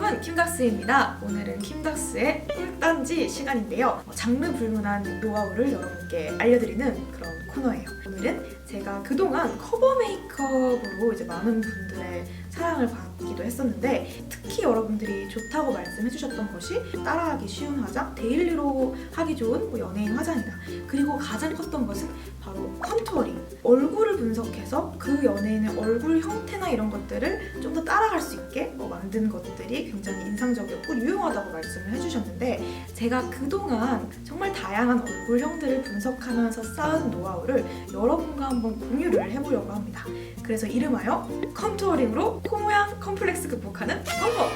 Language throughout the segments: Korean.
여러분, 킴닥스입니다. 오늘은 킴닥스의 꿀단지 시간인데요. 장르 불문한 노하우를 여러분께 알려드리는 그런 코너예요. 오늘은 제가 그동안 커버 메이크업으로 이제 많은 분들의 사랑을 받기도 했었는데, 특히 여러분들이 좋다고 말씀해주셨던 것이 따라하기 쉬운 화장, 데일리로 하기 좋은 연예인 화장이다. 그리고 가장 컸던 것은 바로 컨투어링. 얼굴을 분석해서 그 연예인의 얼굴 형태나 이런 것들을 좀 더 따라갈 수 있게 만든 것들이 굉장히 인상적이었고 유용하다고 말씀을 해주셨는데, 제가 그동안 정말 다양한 얼굴형들을 분석하면서 쌓은 노하우를 여러분과 한번 공유를 해보려고 합니다. 그래서 이름하여 컨투어링으로 코 모양 컴플렉스 극복하는 방법!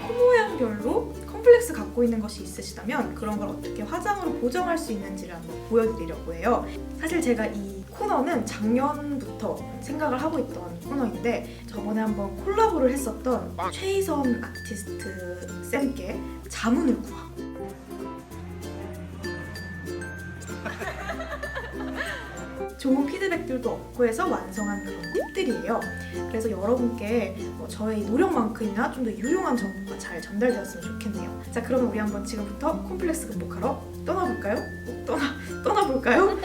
코 모양별로 컴플렉스 갖고 있는 것이 있으시다면 그런 걸 어떻게 화장으로 보정할 수 있는지를 한번 보여드리려고 해요. 사실 제가 이 코너는 작년부터 생각을 하고 있던 코너인데, 저번에 한번 콜라보를 했었던 최희선 아티스트 쌤께 자문을 구하고 좋은 피드백들도 얻고 해서 완성한 그런 팁들이에요. 그래서 여러분께 저의 노력만큼이나 좀 더 유용한 정보가 잘 전달되었으면 좋겠네요. 자, 그러면 우리 한번 지금부터 콤플렉스 극복하러 떠나볼까요? 떠나볼까요?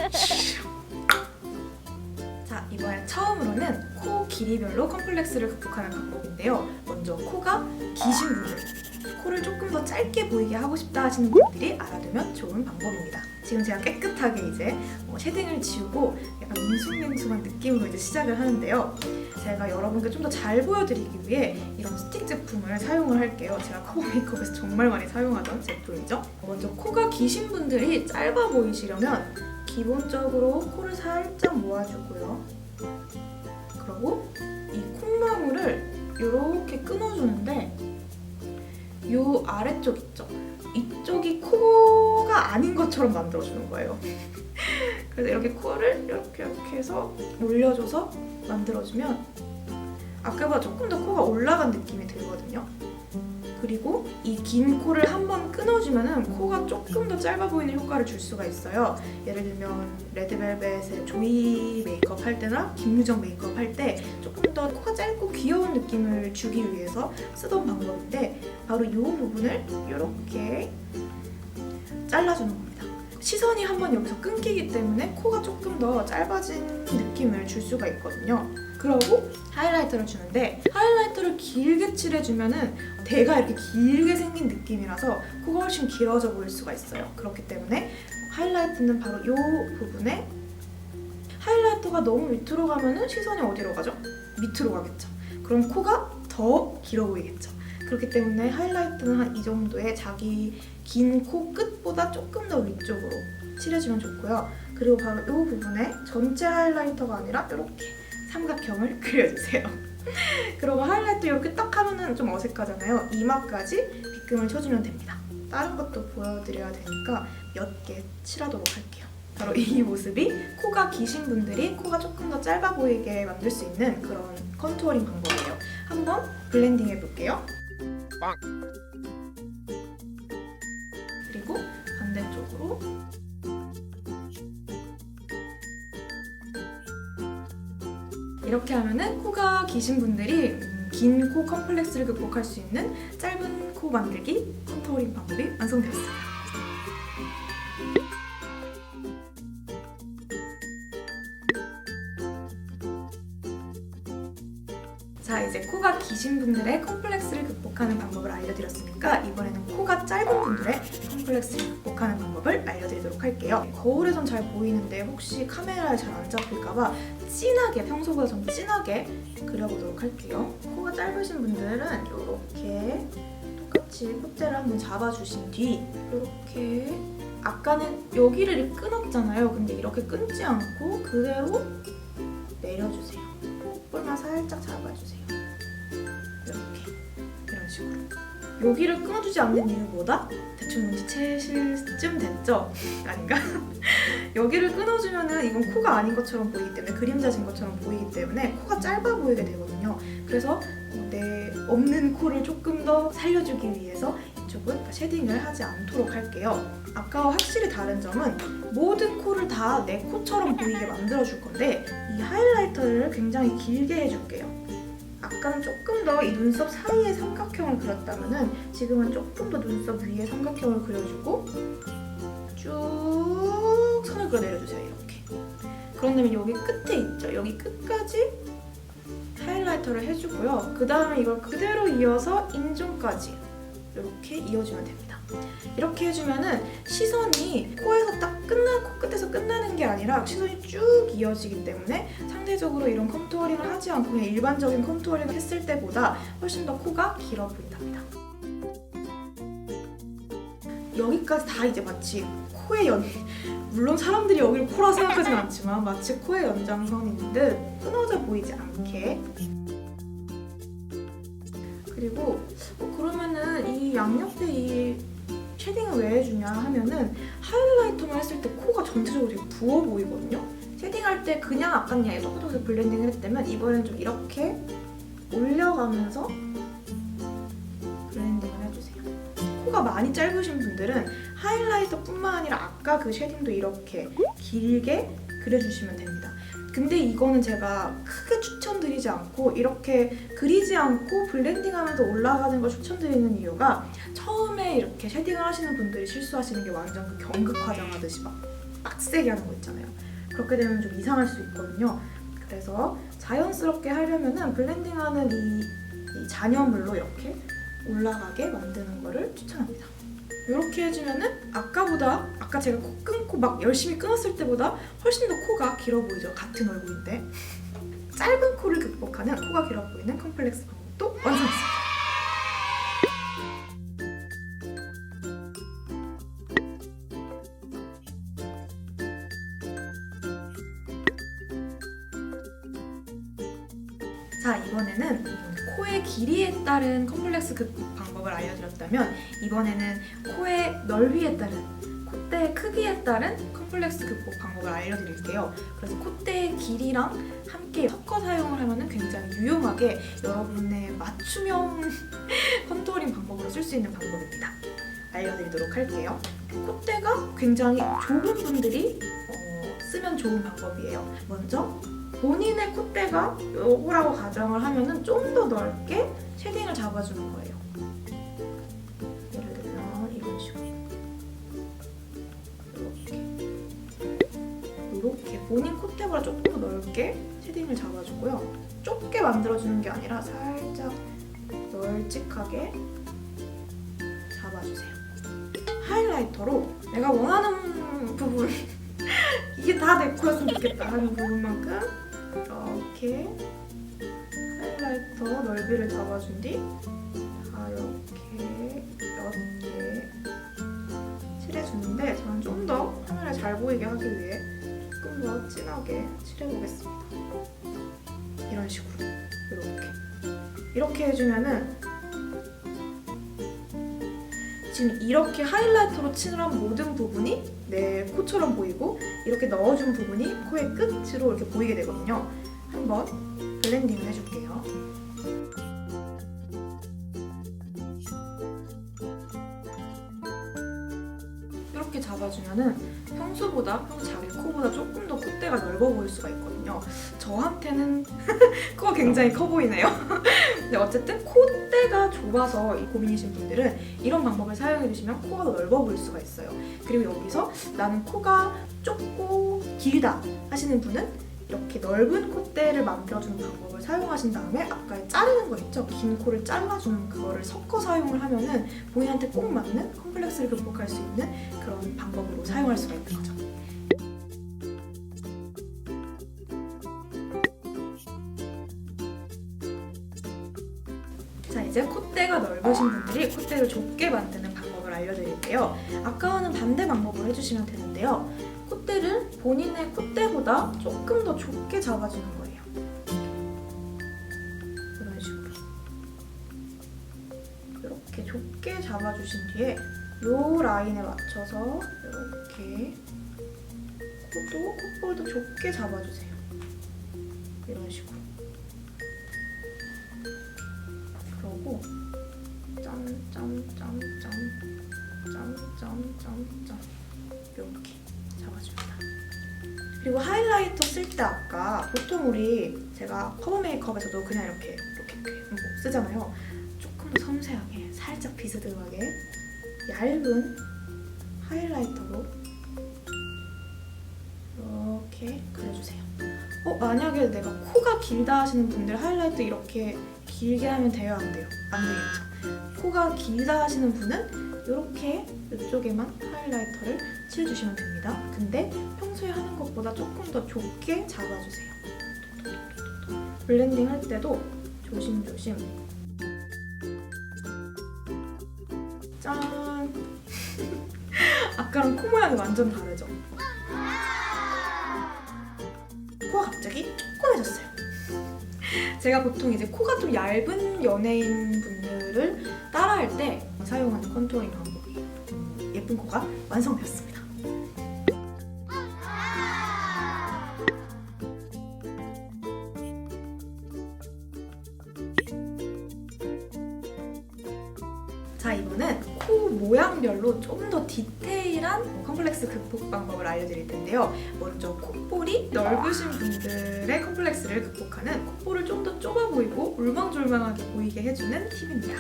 자, 이번에 처음으로는 코 길이별로 컴플렉스를 극복하는 방법인데요. 먼저 코가 기신 분들, 코를 조금 더 짧게 보이게 하고 싶다 하시는 분들이 알아두면 좋은 방법입니다. 지금 제가 깨끗하게 이제 쉐딩을 지우고 약간 밍숭맹숭한 느낌으로 이제 시작을 하는데요. 제가 여러분께 좀 더 잘 보여드리기 위해 이런 스틱 제품을 사용을 할게요. 제가 커버 메이크업에서 정말 많이 사용하던 제품이죠. 먼저 코가 기신 분들이 짧아 보이시려면 기본적으로 코를 살짝 모아주고요. 그리고 이 콧망울을 이렇게 끊어주는데, 요 아래쪽 있죠? 이쪽이 코가 아닌 것처럼 만들어주는 거예요. 그래서 이렇게 코를 이렇게 해서 올려줘서 만들어주면 아까보다 조금 더 코가 올라간 느낌이 들거든요. 그리고 이 긴 코를 한번 끊어주면 코가 조금 더 짧아 보이는 효과를 줄 수가 있어요. 예를 들면 레드벨벳의 조이 메이크업 할 때나 김유정 메이크업 할 때 조금 더 코가 짧고 귀여운 느낌을 주기 위해서 쓰던 방법인데, 바로 이 부분을 이렇게 잘라주는 겁니다. 시선이 한번 여기서 끊기기 때문에 코가 조금 더 짧아진 느낌을 줄 수가 있거든요. 그러고 하이라이터를 주는데, 하이라이터를 길게 칠해주면은 대가 이렇게 길게 생긴 느낌이라서 코가 훨씬 길어져 보일 수가 있어요. 그렇기 때문에 하이라이트는 바로 이 부분에, 하이라이터가 너무 밑으로 가면은 시선이 어디로 가죠? 밑으로 가겠죠. 그럼 코가 더 길어 보이겠죠. 그렇기 때문에 하이라이트는 한 이 정도의 자기 긴 코 끝보다 조금 더 위쪽으로 칠해주면 좋고요. 그리고 바로 이 부분에 전체 하이라이터가 아니라 이렇게 삼각형을 그려주세요. 그리고 하이라이터 이렇게 딱 하면은 좀 어색하잖아요. 이마까지 빗금을 쳐주면 됩니다. 다른 것도 보여드려야 되니까 몇 개 칠하도록 할게요. 바로 이 모습이 코가 기신 분들이 코가 조금 더 짧아 보이게 만들 수 있는 그런 컨투어링 방법이에요. 한번 블렌딩 해볼게요. 그리고 반대쪽으로 이렇게 하면은 코가 기신 분들이 긴 코 컴플렉스를 극복할 수 있는 짧은 코 만들기 컨투어링 방법이 완성되었습니다. 자, 이제 코가 기신 분들의 컴플렉스를 극복하는 방법을 알려드렸으니까 이번에는 코가 짧은 분들의 컴플렉스를 극복하는 방법을 알려드리도록 할게요. 거울에선 잘 보이는데 혹시 카메라에 잘 안 잡힐까봐 진하게, 평소보다 좀 진하게 그려보도록 할게요. 코가 짧으신 분들은 이렇게 똑같이 콧대를 한번 잡아주신 뒤 이렇게, 아까는 여기를 이렇게 끊었잖아요. 근데 이렇게 끊지 않고 그대로 내려주세요. 콧볼만 살짝 잡아주세요. 이렇게, 이런 식으로. 여기를 끊어주지 않는 이유보다 대충 눈치채실 쯤 됐죠? 아닌가? 여기를 끊어주면은 이건 코가 아닌 것처럼 보이기 때문에, 그림자진 것처럼 보이기 때문에 코가 짧아 보이게 되거든요. 그래서 내 없는 코를 조금 더 살려주기 위해서 이쪽은 쉐딩을 하지 않도록 할게요. 아까와 확실히 다른 점은 모든 코를 다 내 코처럼 보이게 만들어줄 건데, 이 하이라이터를 굉장히 길게 해줄게요. 아까는 조금 더 이 눈썹 사이에 삼각형을 그렸다면은 지금은 조금 더 눈썹 위에 삼각형을 그려주고 쭉 선을 그려 내려주세요. 이렇게. 그런 다음에 여기 끝에 있죠? 여기 끝까지 하이라이터를 해주고요. 그 다음에 이걸 그대로 이어서 인중까지 이렇게 이어주면 됩니다. 이렇게 해주면은 시선이 코에서 딱 코끝에서 끝나는 게 아니라 시선이 쭉 이어지기 때문에 상대적으로 이런 컨투어링을 하지 않고 그냥 일반적인 컨투어링을 했을 때보다 훨씬 더 코가 길어 보인답니다. 여기까지 다 이제 마치 코의 물론 사람들이 여기를 코라 생각하진 않지만 마치 코의 연장선인 듯 끊어져 보이지 않게. 그리고 그러면은 이 양옆에 이 쉐딩을 왜 해주냐 하면은 하이라이터만 했을 때 코가 전체적으로 되게 부어 보이거든요. 쉐딩할 때 그냥 아까 그냥 똑똑똑 블렌딩을 했다면 이번엔 좀 이렇게 올려가면서 블렌딩을 해주세요. 코가 많이 짧으신 분들은 하이라이터뿐만 아니라 아까 그 쉐딩도 이렇게 길게 그려주시면 됩니다. 근데 이거는 제가 크게 추천드리지 않고 이렇게 그리지 않고 블렌딩하면서 올라가는 걸 추천드리는 이유가 처음에 이렇게 쉐딩을 하시는 분들이 실수하시는 게 완전 그 경극 화장하듯이 막 빡세게 하는 거 있잖아요. 그렇게 되면 좀 이상할 수 있거든요. 그래서 자연스럽게 하려면은 블렌딩하는 이 잔여물로 이렇게 올라가게 만드는 거를 추천합니다. 이렇게 해주면은 아까 제가 코 끊고 막 열심히 끊었을 때보다 훨씬 더 코가 길어 보이죠? 같은 얼굴인데. 짧은 코를 극복하는 코가 길어 보이는 컴플렉스 방법도 완성했습니다. 자, 이번에는 코의 길이에 따른 컴플렉스 극복 방법을 알려드렸다면 이번에는 코의 넓이에 따른 콧대의 크기에 따른 컴플렉스 극복 방법을 알려드릴게요. 그래서 콧대의 길이랑 함께 섞어 사용을 하면 굉장히 유용하게 여러분의 맞춤형 컨투어링 방법으로 쓸 수 있는 방법입니다. 알려드리도록 할게요. 콧대가 굉장히 좁은 분들이 쓰면 좋은 방법이에요. 먼저 본인의 콧대가 요거라고 가정을 하면은 좀 더 넓게 쉐딩을 잡아주는 거예요. 예를 들면 이런 식으로 이렇게 본인 콧대보다 조금 더 넓게 쉐딩을 잡아주고요. 좁게 만들어주는 게 아니라 살짝 널찍하게 잡아주세요. 하이라이터로 내가 원하는 부분 이게 다 내 코였으면 좋겠다 하는 부분만큼 이렇게 하이라이터 넓이를 잡아준 뒤 이렇게 옅게 칠해주는데 저는 좀 더 화면에 잘 보이게 하기 위해 조금 더 진하게 칠해보겠습니다. 이런 식으로 이렇게 해주면은 지금 이렇게 하이라이터로 칠한 모든 부분이 내 코처럼 보이고 이렇게 넣어준 부분이 코의 끝으로 이렇게 보이게 되거든요. 한번 블렌딩을 해줄게요. 이렇게 잡아주면은 평소보다 자기 코보다 조금 더 콧대가 넓어 보일 수가 있거든요. 저한테는 코가 굉장히 커 보이네요. 근데 어쨌든 콧대가 좁아서 이 고민이신 분들은 이런 방법을 사용해주시면 코가 더 넓어 보일 수가 있어요. 그리고 여기서 나는 코가 좁고 길다 하시는 분은 이렇게 넓은 콧대를 만들어주는 방법을 사용하신 다음에 아까 자르는 거 있죠? 긴 코를 잘라주는 그거를 섞어 사용을 하면은 본인한테 꼭 맞는 컴플렉스를 극복할 수 있는 그런 방법으로 사용할 수가 있는 거죠. 자, 이제 콧대가 넓으신 분들이 콧대를 좁게 만드는 방법을 알려드릴게요. 아까와는 반대 방법으로 해주시면 되는데요. 콧대를 본인의 콧대보다 조금 더 좁게 잡아주는 거예요. 이런 식으로. 이렇게 좁게 잡아주신 뒤에 이 라인에 맞춰서 이렇게 콧볼도 좁게 잡아주세요. 이런 식으로. 그러고 짠짠짠짠 이렇게 잡아줍니다. 그리고 하이라이터 쓸 때 아까 보통 제가 커버 메이크업에서도 그냥 이렇게 쓰잖아요. 조금 더 섬세하게 살짝 비스듬하게 얇은 하이라이터로 이렇게 그려주세요. 만약에 내가 코가 길다 하시는 분들 하이라이트 이렇게 길게 하면 돼요? 안 돼요? 안 되겠죠? 코가 길다 하시는 분은 이렇게 이쪽에만 하이라이터를 칠해주시면 됩니다. 근데 평소에 하는 것보다 조금 더 좁게 잡아주세요. 블렌딩 할 때도 조심조심. 짠! 아까랑 코 모양이 완전 다르죠? 코가 갑자기 조그매졌어요. 제가 보통 이제 코가 좀 얇은 연예인 분들을 따라할 때 사용하는 컨투어링 방법이에요. 예쁜 코가 완성되었습니다. 자, 이번엔 코 모양별로 좀 더 디테일한 컴플렉스 극복 방법을 알려드릴 텐데요. 먼저 콧볼이 넓으신 분들의 컴플렉스를 극복하는 콧볼을 좀 더 좁아 보이고 울망졸망하게 보이게 해주는 팁입니다.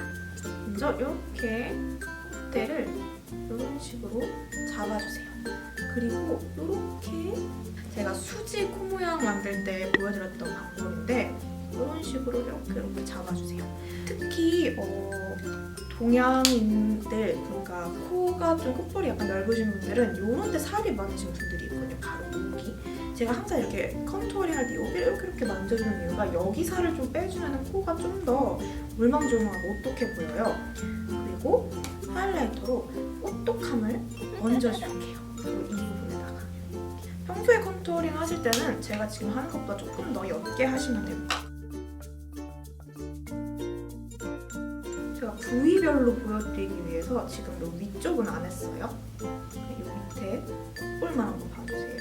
먼저 이렇게 콧대를 이런 식으로 잡아주세요. 그리고 이렇게 제가 수지 코 모양 만들 때 보여드렸던 방법인데 이런 식으로 이렇게 잡아주세요. 특히 동양인들, 그러니까 코가 좀 콧볼이 약간 넓으신 분들은 이런 데 살이 많으신 분들이 있거든요. 바로 여기. 제가 항상 이렇게 컨투어링 할 때 여기를 이렇게 만져주는 이유가 여기 살을 좀 빼주면 코가 좀 더 물망졸망하고 오똑해 보여요. 그리고 하이라이터로 오똑함을 얹어줄게요. 바로 이 부분에다가. 평소에 컨투어링 하실 때는 제가 지금 하는 것보다 조금 더 옅게 하시면 됩니다. 제가 부위별로 보여드리기 위해서 지금 이 위쪽은 안 했어요. 이 밑에 콧볼만 한번 봐주세요.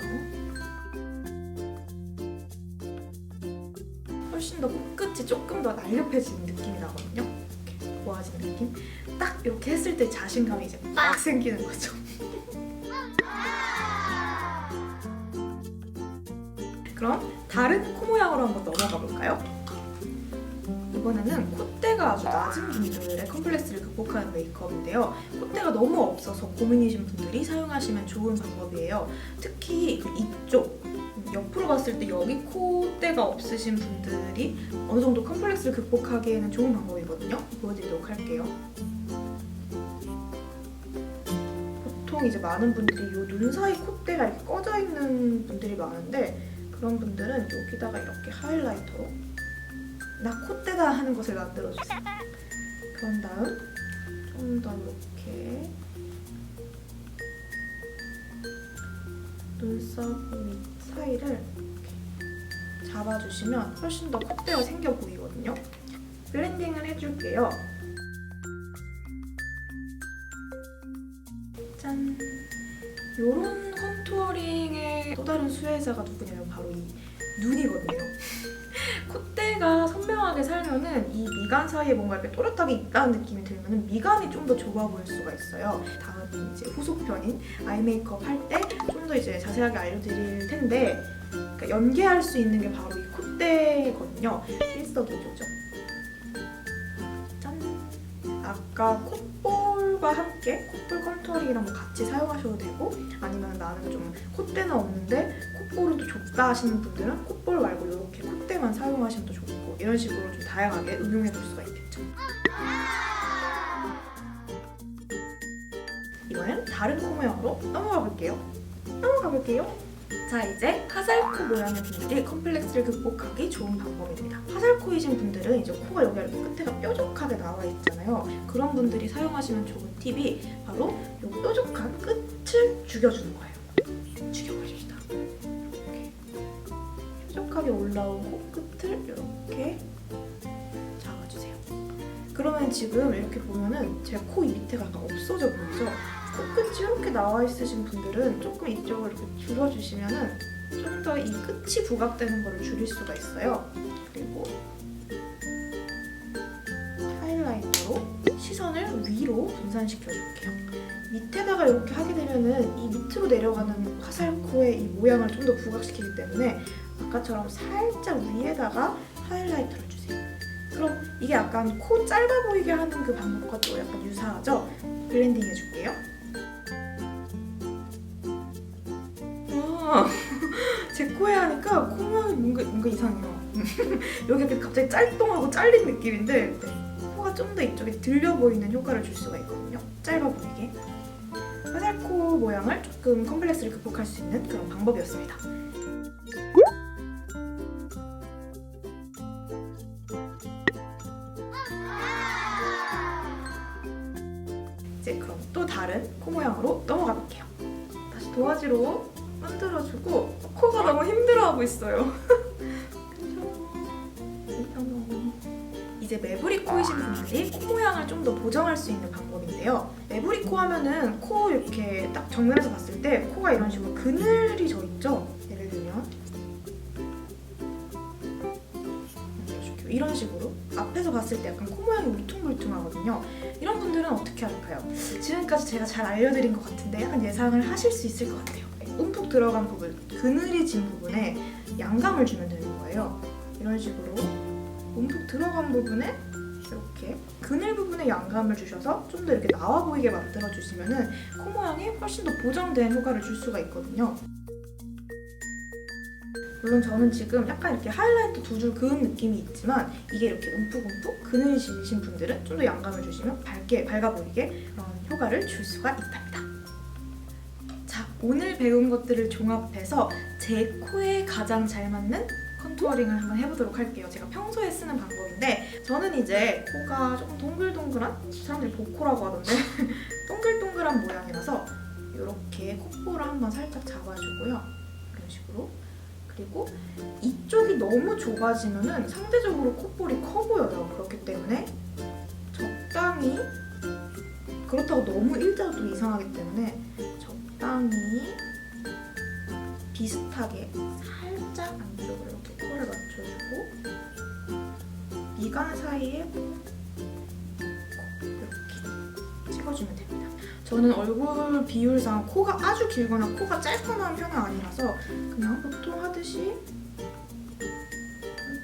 훨씬 더 코끝이 조금 더 날렵해지는 느낌이 나거든요. 이렇게 모아진 느낌. 딱 이렇게 했을 때 자신감이 이제 빡 생기는 거죠. 그럼 다른 코 모양으로 한번 넘어가 볼까요? 이번에는 콧대가 아주 낮은 분들의 컴플렉스를 극복하는 메이크업인데요. 콧대가 너무 없어서 고민이신 분들이 사용하시면 좋은 방법이에요. 특히 이쪽, 옆으로 봤을 때 여기 콧대가 없으신 분들이 어느 정도 컴플렉스를 극복하기에는 좋은 방법이거든요. 보여드리도록 할게요. 보통 이제 많은 분들이 이 눈 사이 콧대가 이렇게 꺼져 있는 분들이 많은데 그런 분들은 여기다가 이렇게 하이라이터로 나 콧대다 하는 것을 만들어주세요. 그런 다음 좀 더 이렇게 눈썹 밑 사이를 이렇게 잡아주시면 훨씬 더 콧대가 생겨 보이거든요. 블렌딩을 해줄게요. 짠! 요런 컨투어링의 또 다른 수혜자가 누구냐면 바로 이 눈이거든요. 콧대가 선명하게 살면은 이 미간 사이에 뭔가 이렇게 또렷하게 있다는 느낌이 들면은 미간이 좀 더 좁아 보일 수가 있어요. 다음 이제 후속편인 아이 메이크업 할 때 좀 더 이제 자세하게 알려드릴 텐데 그러니까 연계할 수 있는 게 바로 이 콧대거든요. 일석이조죠. 짠! 아까 콧볼과 함께 콧볼 컨투어링이랑 같이 사용하셔도 되고 아니면 나는 좀 콧대는 없는데 콧볼은 또 좁다 하시는 분들은 콧볼 말고 이렇게 콧대만 사용하시면 더 좋고 이런 식으로 좀 다양하게 응용해 볼 수가 있겠죠. 이번엔 다른 코 모양으로 넘어가 볼게요. 자, 이제 화살코 모양의 분들이 컴플렉스를 극복하기 좋은 방법입니다. 화살코이신 분들은 이제 코가 여기 이렇게 끝에가 뾰족하게 나와 있잖아요. 그런 분들이 사용하시면 좋은 팁이 바로 이 뾰족한 끝을 죽여주는 거예요. 죽여버립시다. 이렇게 뾰족하게 올라온 코끝을 이렇게 잡아주세요. 그러면 지금 이렇게 보면은 제 코 밑에가 약간 없어져 보이죠? 코끝이 이렇게 나와 있으신 분들은 조금 이쪽을 이렇게 줄여주시면은 좀 더 이 끝이 부각되는 거를 줄일 수가 있어요. 그리고 하이라이터로 시선을 위로 분산시켜줄게요. 밑에다가 이렇게 하게 되면은 이 밑으로 내려가는 화살코의 이 모양을 좀 더 부각시키기 때문에 아까처럼 살짝 위에다가 하이라이터를 주세요. 그럼 이게 약간 코 짧아 보이게 하는 그 방법과 또 약간 유사하죠? 블렌딩 해줄게요. 제 코에 하니까 코 모양이 뭔가 이상해요. 여기 갑자기 짤뚱하고 잘린 느낌인데 코가 좀 더 이쪽에 들려 보이는 효과를 줄 수가 있거든요. 짧아 보이게. 화살코 모양을 조금 컴플렉스를 극복할 수 있는 그런 방법이었습니다. 이제 그럼 또 다른 코 모양으로 넘어가 볼게요. 다시 도화지로 만들어주고 코가 너무 힘들어하고 있어요. 이제 매부리 코이신 분들이 코 모양을 좀 더 보정할 수 있는 방법인데요. 매부리 코 하면은 코 이렇게 딱 정면에서 봤을 때 코가 이런 식으로 그늘이 져 있죠. 예를 들면 이런 식으로 앞에서 봤을 때 약간 코 모양이 울퉁불퉁하거든요. 이런 분들은 어떻게 할까요? 지금까지 제가 잘 알려드린 것 같은데 약간 예상을 하실 수 있을 것 같아요. 움푹 들어간 부분, 그늘이 진 부분에 양감을 주면 되는 거예요. 이런 식으로 움푹 들어간 부분에 이렇게 그늘 부분에 양감을 주셔서 좀 더 이렇게 나와 보이게 만들어 주시면은 코 모양이 훨씬 더 보정된 효과를 줄 수가 있거든요. 물론 저는 지금 약간 이렇게 하이라이트 두 줄 그은 느낌이 있지만 이게 이렇게 움푹움푹 그늘이 지신 분들은 좀 더 양감을 주시면 밝아 보이게 그런 효과를 줄 수가 있답니다. 자, 오늘 배운 것들을 종합해서 제 코에 가장 잘 맞는 컨투어링을 한번 해보도록 할게요. 제가 평소에 쓰는 방법인데 저는 이제 코가 조금 동글동글한? 사람들이 보코라고 하던데 동글동글한 모양이라서 이렇게 콧볼을 한번 살짝 잡아주고요. 이런 식으로. 그리고 이쪽이 너무 좁아지면은 상대적으로 콧볼이 커 보여요. 그렇기 때문에 적당히, 그렇다고 너무 일자로 또 이상하기 때문에 적당히 비슷하게 살짝 안쪽으로 이렇게 컬을 맞춰주고 미간 사이에 이렇게 찍어주면 됩니다. 저는 얼굴 비율상 코가 아주 길거나 코가 짧거나 편은 아니라서 그냥 보통 하듯이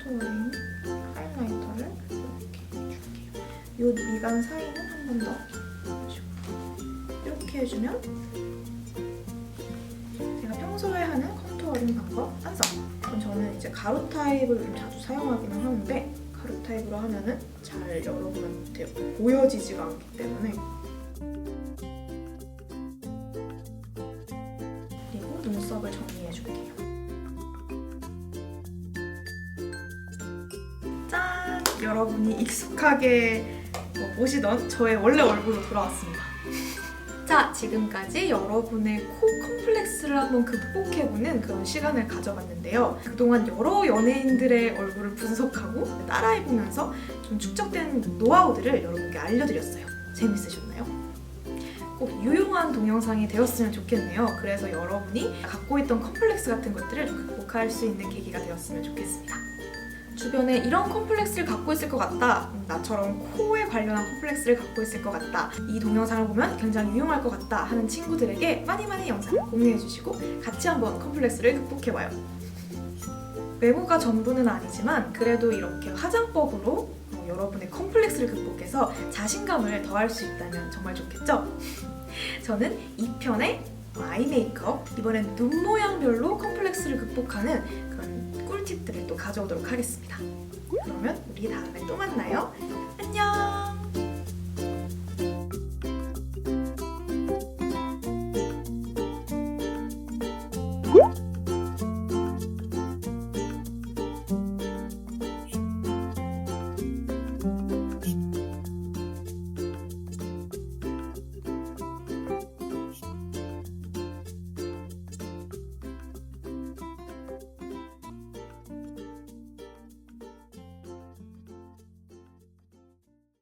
컨투어링 하이라이터를 이렇게 해줄게요. 이 미간 사이는 한 번 더 이렇게 해주면 제가 평소에 하는 컨투어링 방법 완성! 그럼 저는 이제 가루 타입을 좀 자주 사용하기는 하는데 가루 타입으로 하면은 잘 여러분한테 보여지지가 않기 때문에 그리고 눈썹을 정리해줄게요. 짠! 여러분이 익숙하게 보시던 저의 원래 얼굴로 돌아왔습니다. 자, 지금까지 여러분의 코 컴플렉스를 한번 극복해보는 그런 시간을 가져봤는데요. 그동안 여러 연예인들의 얼굴을 분석하고 따라해보면서 좀 축적된 노하우들을 여러분께 알려드렸어요. 재밌으셨나요? 꼭 유용한 동영상이 되었으면 좋겠네요. 그래서 여러분이 갖고 있던 컴플렉스 같은 것들을 좀 극복할 수 있는 계기가 되었으면 좋겠습니다. 주변에 이런 컴플렉스를 갖고 있을 것 같다, 나처럼 코에 관련한 컴플렉스를 갖고 있을 것 같다, 이 동영상을 보면 굉장히 유용할 것 같다 하는 친구들에게 많이 영상을 공유해주시고 같이 한번 컴플렉스를 극복해봐요. 외모가 전부는 아니지만 그래도 이렇게 화장법으로 여러분의 컴플렉스를 극복해서 자신감을 더할 수 있다면 정말 좋겠죠? 저는 2편의 아이 메이크업, 이번엔 눈 모양별로 컴플렉스를 극복하는 그런 꿀팁들을 또 가져오도록 하겠습니다. 그러면 우리 다음에 또 만나요.